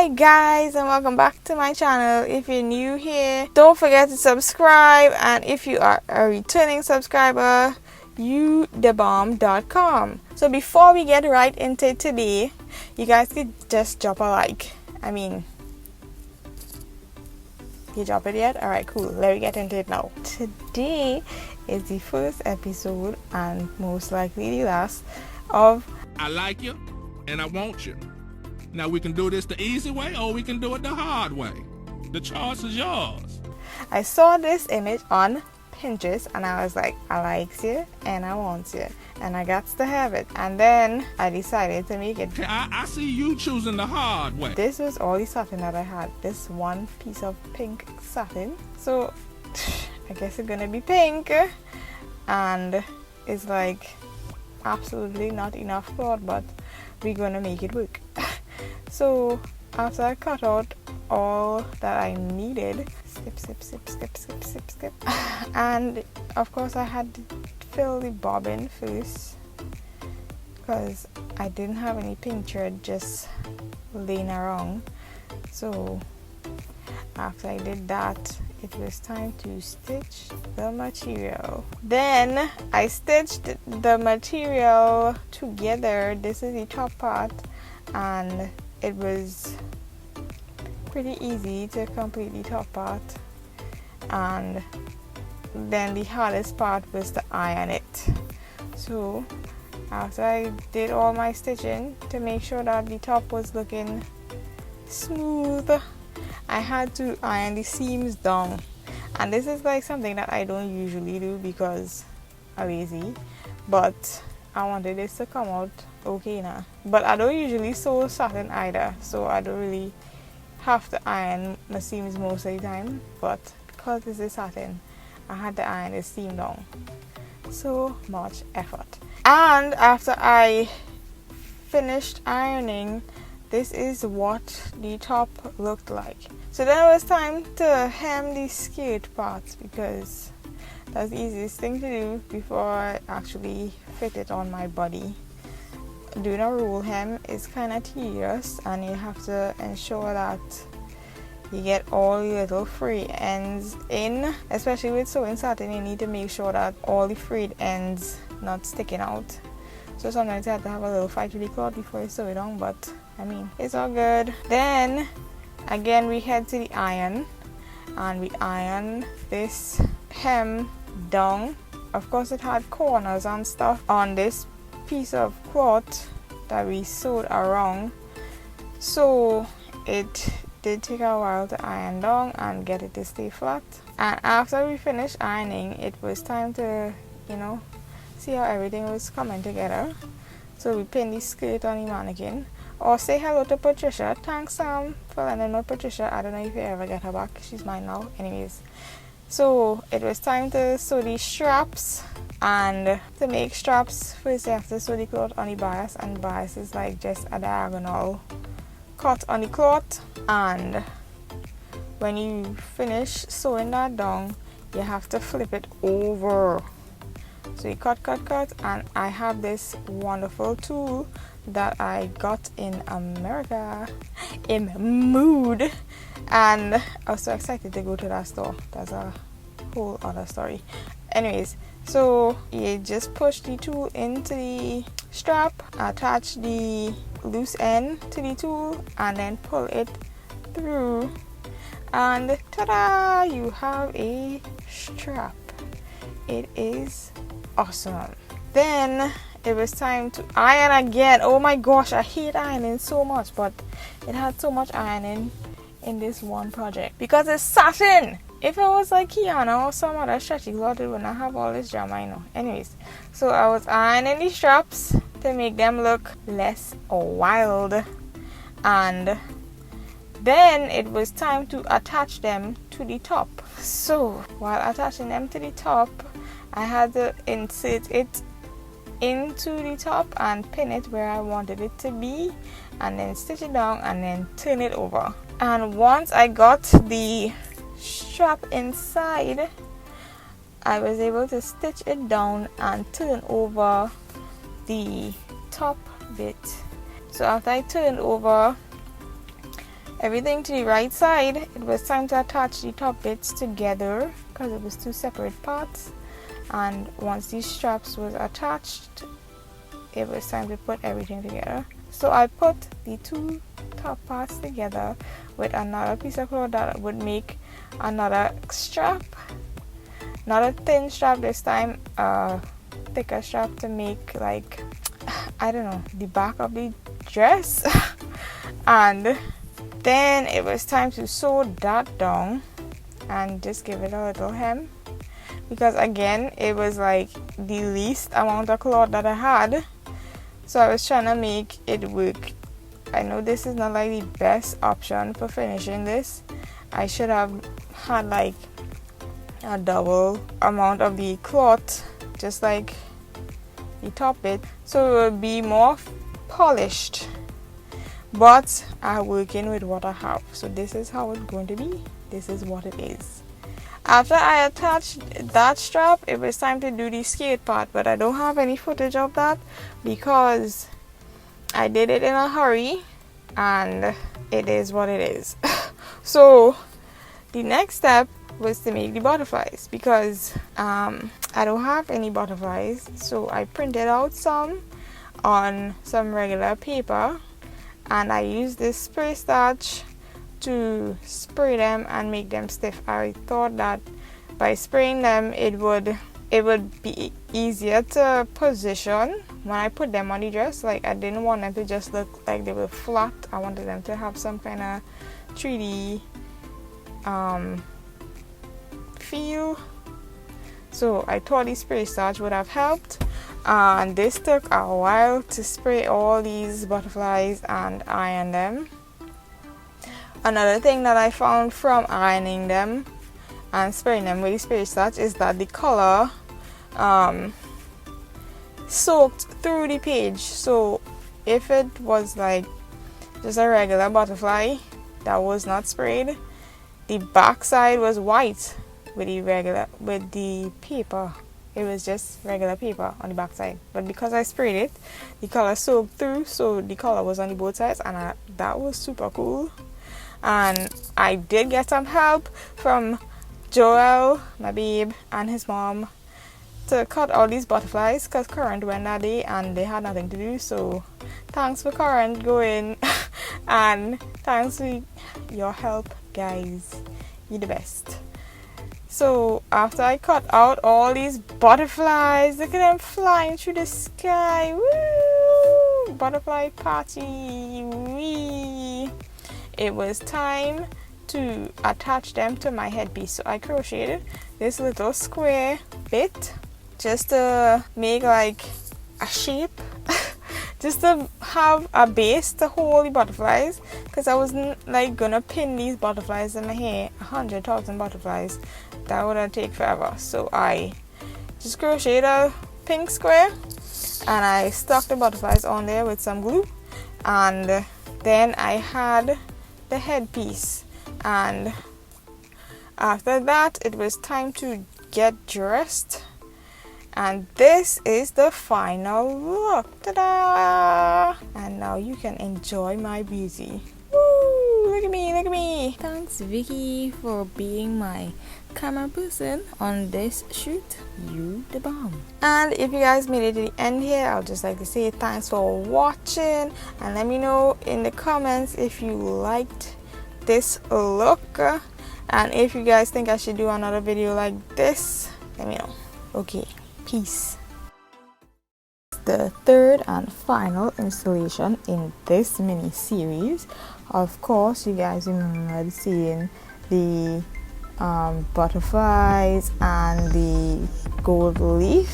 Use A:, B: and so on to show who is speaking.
A: Hi guys, and welcome back to my channel. If you're new here, don't forget to subscribe, and if you are a returning subscriber, youthebomb.com. So before we get right into it today, you guys could just drop a like. You drop it yet? Alright, cool. Let me get into it now. Today is the first episode, and most likely the last, of
B: I like you and I want you. Now we can do this the easy way or we can do it the hard way. The choice is yours.
A: I saw this image on Pinterest and I was like, I like you and I want you, and I got to have it. And then I decided to make it.
B: Okay, I see you choosing the hard way.
A: This was all the satin that I had. This one piece of pink satin. So I guess it's gonna be pink, and it's like absolutely not enough cloth, but we're gonna make it work. So after I cut out all that I needed, skip, and of course I had to fill the bobbin first because I didn't have any pink thread just laying around. So after I did that, it was time to stitch the material. Then I stitched the material together. This is the top part, and it was pretty easy to complete the top part, and then the hardest part was to iron it. So after I did all my stitching to make sure that the top was looking smooth, I had to iron the seams down. And this is like something that I don't usually do because I'm lazy, but I wanted this to come out okay now. But I don't usually sew satin either, so I don't really have to iron my seams most of the time. But because this is satin, I had to iron the seam down. So much effort. And after I finished ironing, this is what the top looked like. So then it was time to hem the skirt part, because that's the easiest thing to do before I actually fit it on my body. Doing a roll hem is kind of tedious, and you have to ensure that you get all the little frayed ends in. Especially with sewing satin, you need to make sure that all the frayed ends not sticking out. So sometimes you have to have a little fight with the cloth before you sew it on, but it's all good. Then again we head to the iron, and we iron this hem down. Of course it had corners and stuff on this piece of cloth that we sewed around, so it did take a while to iron down and get it to stay flat. And after we finished ironing, it was time to see how everything was coming together. So we pinned the skirt on the mannequin. Or say hello to Patricia. Thanks Sam for letting me know. Patricia, I don't know if you ever get her back, she's mine now. Anyways, so it was time to sew these straps. And to make straps, first you have to sew the cloth on the bias, and bias is like just a diagonal cut on the cloth. And when you finish sewing that down, you have to flip it over. So you cut, and I have this wonderful tool that I got in America, in Mood, and I was so excited to go to that store. That's a whole other story. Anyways, so you just push the tool into the strap, attach the loose end to the tool, and then pull it through, and ta-da! You have a strap. It is awesome. Then it was time to iron again. Oh my gosh, I hate ironing so much, but it had so much ironing in this one project because it's satin. If it was like Kiana or some other stretchy cloth, it would not have all this drama, Anyways, so I was ironing the straps to make them look less wild, and then it was time to attach them to the top. So while attaching them to the top, I had to insert it into the top and pin it where I wanted it to be, and then stitch it down and then turn it over. And once I got the strap inside, I was able to stitch it down and turn over the top bit. So after I turned over everything to the right side, it was time to attach the top bits together because it was two separate parts. And once these straps was attached, it was time to put everything together. So I put the two top parts together with another piece of cloth that would make another strap, not a thin strap this time, a thicker strap to make, like, I don't know, the back of the dress. And then it was time to sew that down and just give it a little hem, because again it was like the least amount of cloth that I had, so I was trying to make it work. I know this is not like the best option for finishing this. I should have had like a double amount of the cloth, just like the top bit, so it will be more polished. But I'm working with what I have, so this is how it's going to be. This is what it is. After I attached that strap, it was time to do the skate part, but I don't have any footage of that because I did it in a hurry and it is what it is. So the next step was to make the butterflies, because I don't have any butterflies, so I printed out some on some regular paper and I used this spray starch to spray them and make them stiff. I thought that by spraying them it would be easier to position when I put them on the dress. Like, I didn't want them to just look like they were flat. I wanted them to have some kind of 3D feel. So I thought the spray starch would have helped, and this took a while to spray all these butterflies and iron them. Another thing that I found from ironing them and spraying them with the spray starch is that the color soaked through the page. So if it was like just a regular butterfly that was not sprayed, the back side was white with the paper. It was just regular paper on the back side, but because I sprayed it, the color soaked through, so the color was on the both sides, and that was super cool. And I did get some help from Joel, my babe, and his mom to cut all these butterflies, because Current went that day and they had nothing to do. So thanks for Current going and thanks for your help, guys. You're the best. So after I cut out all these butterflies, look at them flying through the sky. Woo! Butterfly party. Wee! It was time to attach them to my headpiece. So I crocheted this little square bit just to make like a shape, just to have a base to hold the butterflies, because I wasn't like gonna pin these butterflies in my hair. 100,000 butterflies, that would have taken forever. So I just crocheted a pink square and I stuck the butterflies on there with some glue, and then I had the headpiece. And after that, it was time to get dressed, and this is the final look. Ta-da! And now you can enjoy my beauty. Woo! Look at me, look at me. Thanks, Vicky, for being my camera person on this shoot. You the bomb. And if you guys made it to the end here, I'll just like to say thanks for watching, and let me know in the comments if you liked this look, and if you guys think I should do another video like this, let me know. Okay, peace. The third and final installation in this mini series. Of course, you guys remember seeing the butterflies and the gold leaf.